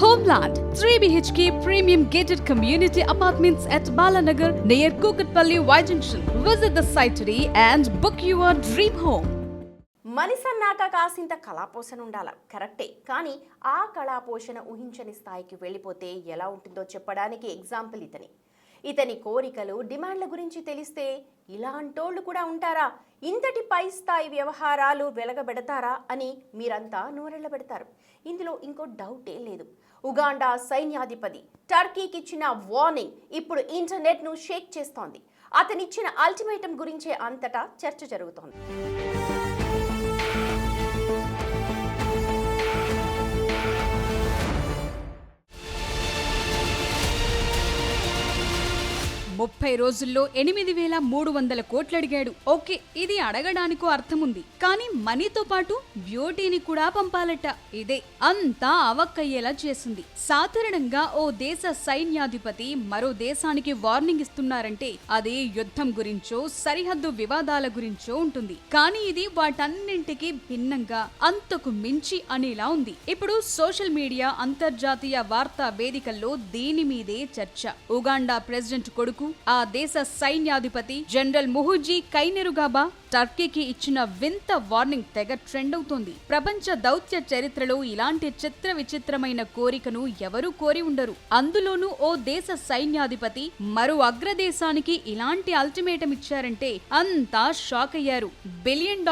Homeland 3 BHK premium gated community apartments at Balanagar near Kukatpalli Y Junction. Visit the site today and book your dream home. మనిషన్నాక కాసింత కళాపోషణ ఉండాల కరెక్టే, కానీ ఆ కళాపోషణ ఊహించని స్థాయికి వెళ్ళిపోతే ఎలా ఉంటుందో చెప్పడానికి ఎగ్జాంపుల్ ఇతని కోరికలు డిమాండ్ల గురించి తెలిస్తే ఇలాంటోళ్ళు కూడా ఉంటారా, ఇంతటి పై స్థాయి వ్యవహారాలు వెలగబెడతారా అని మీరంతా నోరెళ్లబెడతారు. ఇందులో ఇంకో డౌటే లేదు. ఉగాండా సైన్యాధిపతి టర్కీకి ఇచ్చిన వార్నింగ్ ఇప్పుడు ఇంటర్నెట్ను షేక్ చేస్తోంది. అతనిచ్చిన అల్టిమేటం గురించే అంతటా చర్చ జరుగుతోంది. 30 రోజుల్లో 8,300 కోట్లు అడిగాడు. ఓకే, ఇది అడగడానికో అర్థముంది, కానీ మనీతో పాటు బ్యూటీని కూడా పంపాలట. ఇదే అంతా అవక్కయ్యేలా చేసింది. సాధారణంగా ఓ దేశ సైన్యాధిపతి మరో దేశానికి వార్నింగ్ ఇస్తున్నారంటే అది యుద్ధం గురించో సరిహద్దు వివాదాల గురించో ఉంటుంది. కానీ ఇది వాటన్నింటికి భిన్నంగా అంతకు మించి అనేలా ఉంది. ఇప్పుడు సోషల్ మీడియా, అంతర్జాతీయ వార్తా వేదికల్లో దీని మీదే చర్చ. ఉగాండా ప్రెసిడెంట్ కొడుకు, ఆ దేశ సైన్యాధిపతి జనరల్ ముహుజీ కైనెరుగాబా టర్కీకి ఇచ్చిన వింత వార్నింగ్ తెగ ట్రెండ్ అవుతోంది. ప్రపంచ దౌత్య చరిత్రలో ఇలాంటి చిత్ర విచిత్రమైన కోరికను ఎవరూ కోరి ఉండరు. అందులోనూ ఓ దేశ సైన్యాధిపతి మరో అగ్రదేశానికి ఇలాంటి అల్టిమేటం ఇచ్చారంటే అంతా షాక్ అయ్యారు. $1 బిలియన్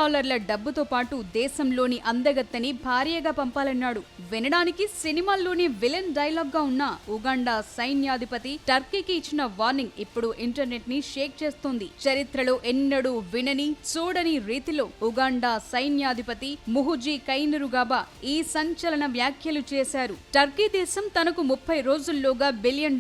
డబ్బుతో పాటు దేశంలోని అందగత్తని భార్యగా పంపాలన్నాడు. వినడానికి సినిమాల్లోని విలన్ డైలాగ్ గా ఉన్న ఉగాండా సైన్యాధిపతి టర్కీకి ఇచ్చిన వార్నింగ్ ఇప్పుడు ఇంటర్నెట్ ని షేక్ చేస్తోంది. చరిత్రలో ఎన్నడూ వినని చూడని రీతిలో ఉగాండా సైన్యాధిపతి ముహుజీ కైనెరుగాబా ఈ సంచలన వ్యాఖ్యలు చేశారు. టర్కీ దేశం తనకు 30 రోజుల్లోగా $1 బిలియన్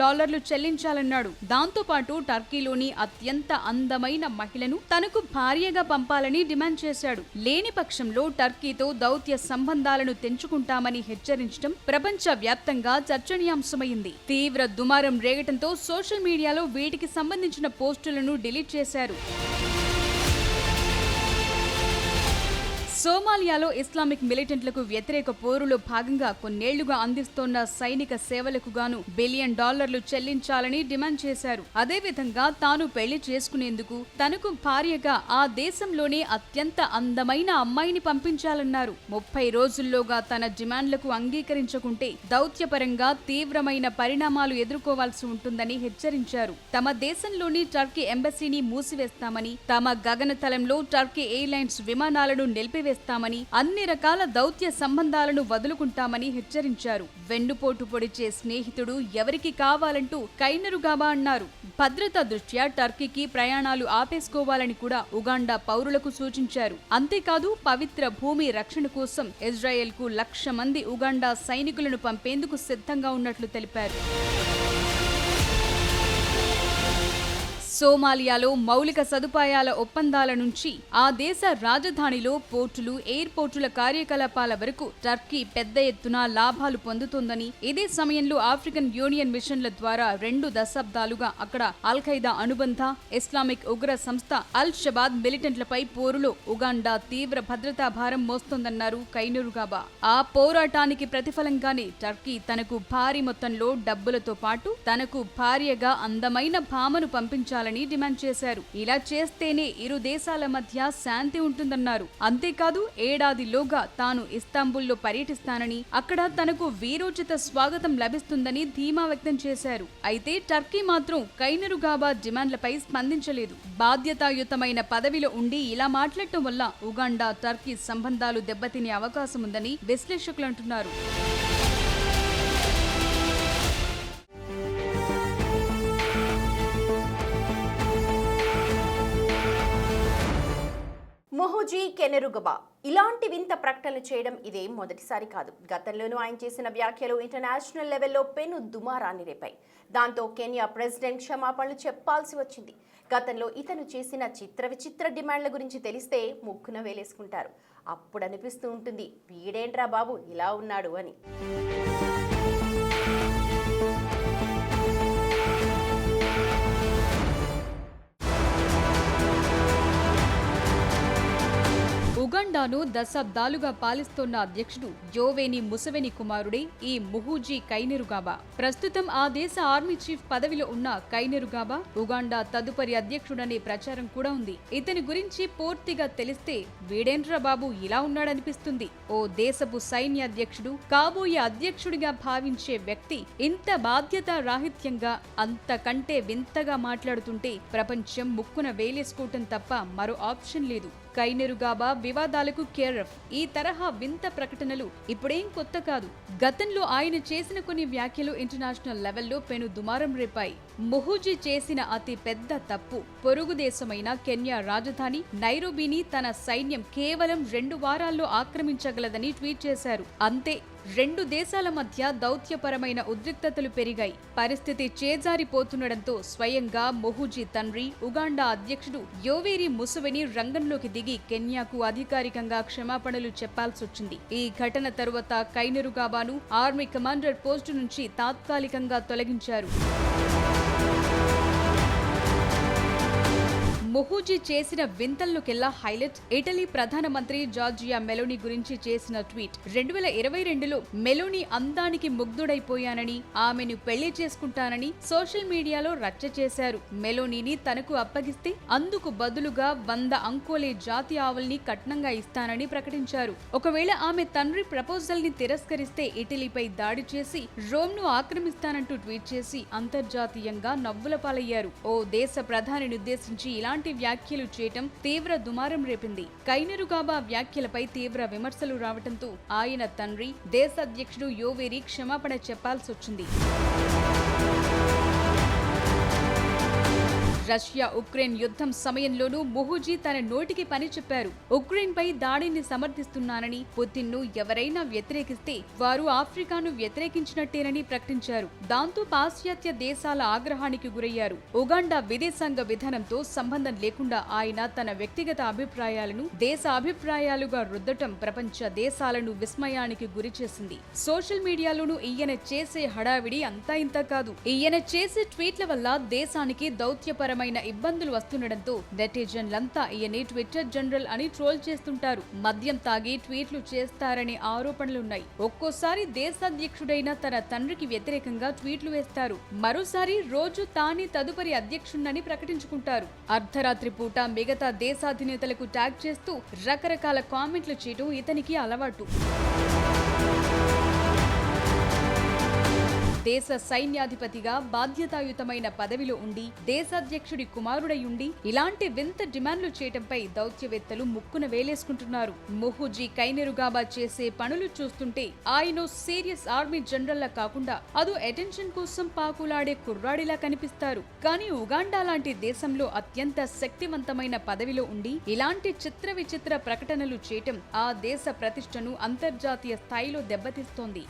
చెల్లించాలన్నాడు. దాంతో పాటు టర్కీలోని అత్యంత అందమైన మహిళను తనకు భార్యగా పంపాలని డిమాండ్ చేశాడు. లేని పక్షంలో టర్కీతో దౌత్య సంబంధాలను తెంచుకుంటామని హెచ్చరించడం ప్రపంచ వ్యాప్తంగా చర్చనీయాంశమైంది. తీవ్ర దుమారం రేగటంతో సోషల్ మీడియాలో వీటికి సంబంధించిన పోస్టులను డిలీట్ చేశారు. సోమాలియాలో ఇస్లామిక్ మిలిటెంట్లకు వ్యతిరేక పోరులో భాగంగా కొన్నేళ్లుగా అందిస్తోన్న సైనిక సేవలకు గాను $1 బిలియన్ చెల్లించాలని డిమాండ్ చేశారు. అదేవిధంగా తాను పెళ్లి చేసుకునేందుకు తనకు భార్యగా ఆ దేశంలోనే అత్యంత అందమైన అమ్మాయిని పంపించాలన్నారు. 30 రోజుల్లోగా తన డిమాండ్లకు అంగీకరించకుంటే దౌత్యపరంగా తీవ్రమైన పరిణామాలు ఎదుర్కోవాల్సి ఉంటుందని హెచ్చరించారు. తమ దేశంలోని టర్కీ ఎంబసీని మూసివేస్తామని, తమ గగనతలంలో టర్కీ ఎయిర్లైన్స్ విమానాలను నిలిపివేస్తామని, అన్ని రకాల దౌత్య సంబంధాలను వదులుకుంటామని హెచ్చరించారు. వెన్నుపోటు పొడిచే స్నేహితుడు ఎవరికి కావాలంటూ కైనెరుగాబా అన్నారు. భద్రతా దృష్ట్యా టర్కీకి ప్రయాణాలు ఆపేసుకోవాలని కూడా ఉగాండా పౌరులకు సూచించారు. అంతేకాదు, పవిత్ర భూమి రక్షణ కోసం ఇజ్రాయెల్ కు 1,00,000 మంది ఉగాండా సైనికులను పంపేందుకు సిద్ధంగా ఉన్నట్లు తెలిపారు. సోమాలియాలో మౌలిక సదుపాయాల ఒప్పందాల నుంచి ఆ దేశ రాజధానిలో పోర్టులు, ఎయిర్పోర్టుల కార్యకలాపాల వరకు టర్కీ పెద్ద ఎత్తున లాభాలు పొందుతోందని, ఇదే సమయంలో ఆఫ్రికన్ యూనియన్ మిషన్ల ద్వారా 2 దశాబ్దాలుగా అక్కడ అల్ ఖైదా అనుబంధ ఇస్లామిక్ ఉగ్ర సంస్థ అల్ షబాబ్ మిలిటెంట్లపై పోరులో ఉగాండా తీవ్ర భద్రతా భారం మోస్తోందన్నారు కైనెరుగాబా. ఆ పోరాటానికి ప్రతిఫలంగానే టర్కీ తనకు భారీ మొత్తంలో డబ్బులతో పాటు తనకు భార్యగా అందమైన భామను పంపించాలని డిమాండ్ చేశారు. ఇలా చేస్తేనే ఇరు దేశాల మధ్య శాంతి ఉంటుందన్నారు. అంతేకాదు, ఏడాదిలోగా తాను ఇస్తాంబుల్లో పర్యటిస్తానని, అక్కడ తనకు వీరోచిత స్వాగతం లభిస్తుందని ధీమా వ్యక్తం చేశారు. అయితే టర్కీ మాత్రం కైనెరుగాబా డిమాండ్లపై స్పందించలేదు. బాధ్యతాయుతమైన పదవిలో ఉండి ఇలా మాట్లాడటం వల్ల ఉగాండా టర్కీ సంబంధాలు దెబ్బతినే అవకాశం ఉందని విశ్లేషకులు అంటున్నారు. ముహుజీ కైనెరుగాబా ఇలాంటి వింత ప్రకటనలు చేయడం ఇదేం మొదటిసారి కాదు. గతంలోనూ ఆయన చేసిన వ్యాఖ్యలు ఇంటర్నేషనల్ లెవెల్లో పెను దుమారాన్ని రేపాయి. దాంతో కెన్యా ప్రెసిడెంట్ క్షమాపణలు చెప్పాల్సి వచ్చింది. గతంలో ఇతను చేసిన చిత్ర విచిత్ర డిమాండ్ల గురించి తెలిస్తే ముక్కున వేలేసుకుంటారు. అప్పుడు అనిపిస్తూ ఉంటుంది, వీడేంట్రా బాబు ఇలా ఉన్నాడు అని. ఉగాండా ఉగాండాను దశాబ్దాలుగా పాలిస్తోన్న అధ్యక్షుడు యోవేరి ముసెవెని కుమారుడే ఈ ముహూజీ కైనెరుగాబా. ప్రస్తుతం ఆ దేశ ఆర్మీ చీఫ్ పదవిలో ఉన్న కైనెరుగాబా ఉగాండా తదుపరి అధ్యక్షుడనే ప్రచారం కూడా ఉంది. ఇతని గురించి పూర్తిగా తెలిస్తే వీడేంట్రా బాబు ఇలా ఉన్నాడనిపిస్తుంది. ఓ దేశపు సైన్యాధ్యక్షుడు, కాబోయే అధ్యక్షుడిగా భావించే వ్యక్తి ఇంత బాధ్యత రాహిత్యంగా, అంతకంటే వింతగా మాట్లాడుతుంటే ప్రపంచం ముక్కున వేలేసుకోవటం తప్ప మరో ఆప్షన్ లేదు. కైనెరుగాబా వివాదాలకు కేర్ఎఫ్. ఈ తరహా వింత ప్రకటనలు ఇప్పుడేం కొత్త కాదు. గతంలో ఆయన చేసిన కొన్ని వ్యాఖ్యలు ఇంటర్నేషనల్ లెవెల్లో పెను దుమారం రేపాయి. ముహూజీ చేసిన అతి పెద్ద తప్పు, పొరుగు దేశమైన కెన్యా రాజధాని నైరోబీని తన సైన్యం కేవలం 2 వారాల్లో ఆక్రమించగలదని ట్వీట్ చేశారు. అంతే, 2 దేశాల మధ్య దౌత్యపరమైన ఉద్రిక్తతలు పెరిగాయి. పరిస్థితి చేజారిపోతుండటంతో స్వయంగా ముహూజీ తండ్రి ఉగాండా అధ్యక్షుడు యోవేరి ముసెవెని రంగంలోకి దిగి కెన్యాకు అధికారికంగా క్షమాపణలు చెప్పాల్సొచ్చింది. ఈ ఘటన తరువాత కైనెరుగాబాను ఆర్మీ కమాండర్ పోస్టు నుంచి తాత్కాలికంగా తొలగించారు. ముహూజీ చేసిన వింతల్లోకెల్లా హైలైట్ ఇటలీ ప్రధానమంత్రి జార్జియా మెలోని గురించి చేసిన ట్వీట్. 2022లో మెలోని అందానికి ముగ్ధుడైపోయానని, ఆమెను పెళ్లి చేసుకుంటానని సోషల్ మీడియాలో రచ్చ చేశారు. మెలోనీని తనకు అప్పగిస్తే అందుకు బదులుగా 100 అంకోలే జాతి ఆవుల్ని కట్నంగా ఇస్తానని ప్రకటించారు. ఒకవేళ ఆమె తండ్రి ప్రపోజల్ ని తిరస్కరిస్తే ఇటలీపై దాడి చేసి రోమ్ను ఆక్రమిస్తానంటూ ట్వీట్ చేసి అంతర్జాతీయంగా నవ్వుల పాలయ్యారు. ఓ దేశ ప్రధానిని ఉద్దేశించి ఇలాంటి వ్యాఖ్యలు చేయటం తీవ్ర దుమారం రేపింది. కైనెరుగాబా వ్యాఖ్యలపై తీవ్ర విమర్శలు రావటంతో ఆయన తండ్రి దేశాధ్యక్షుడు యోవేరి క్షమాపణ చెప్పాల్సొచ్చింది. రష్యా ఉక్రెయిన్ యుద్ధం సమయంలోనూ ముహూజీ తన నోటికి పని చెప్పారు. ఉక్రెయిన్ పై దాడిని సమర్థిస్తున్నానని, పుతిన్ ను ఎవరైనా వ్యతిరేకిస్తే వారు ఆఫ్రికాను వ్యతిరేకించినట్టేనని ప్రకటించారు. దాంతో పాశ్చాత్య దేశాల ఆగ్రహానికి గురయ్యారు. ఉగాండా విదేశాంగ విధానంతో సంబంధం లేకుండా ఆయన తన వ్యక్తిగత అభిప్రాయాలను దేశ అభిప్రాయాలుగా రుద్దటం ప్రపంచ దేశాలను విస్మయానికి గురిచేసింది. సోషల్ మీడియాలోనూ ఈయన చేసే హడావిడి అంతా ఇంత కాదు. ఈయన చేసే ట్వీట్ల వల్ల దేశానికి దౌత్యపరమైన ఇబ్బందులు వస్తుండటంతో నెటిజన్లంతా ఈయన ట్విట్టర్ జనరల్ అని ట్రోల్ చేస్తుంటారు. మద్యం తాగి ట్వీట్లు చేస్తారనే ఆరోపణలున్నాయి. ఒక్కోసారి దేశాధ్యక్షుడైన తన తండ్రికి వ్యతిరేకంగా ట్వీట్లు వేస్తారు. మరోసారి రోజు తానే తదుపరి అధ్యక్షుణ్ణని ప్రకటించుకుంటారు. అర్ధరాత్రి పూట మిగతా దేశాధినేతలకు ట్యాగ్ చేస్తూ రకరకాల కామెంట్లు చేయడం ఇతనికి అలవాటు. దేశ సైన్యాధిపతిగా బాధ్యతాయుతమైన పదవిలో ఉండి దేశాధ్యక్షుడి కుమారుడయుండి ఇలాంటి వింత డిమాండ్లు చేయటంపై దౌత్యవేత్తలు ముక్కున వేలేసుకుంటున్నారు. ముహూజీ కైనెరుగాబా చేసే పనులు చూస్తుంటే ఆయన సీరియస్ ఆర్మీ జనరల్ లా కాకుండా అదో అటెన్షన్ కోసం పాకులాడే కుర్రాడిలా కనిపిస్తారు. కానీ ఉగాండా లాంటి దేశంలో అత్యంత శక్తివంతమైన పదవిలో ఉండి ఇలాంటి చిత్ర విచిత్ర ప్రకటనలు చేయటం ఆ దేశ ప్రతిష్టను అంతర్జాతీయ స్థాయిలో దెబ్బతీస్తోంది.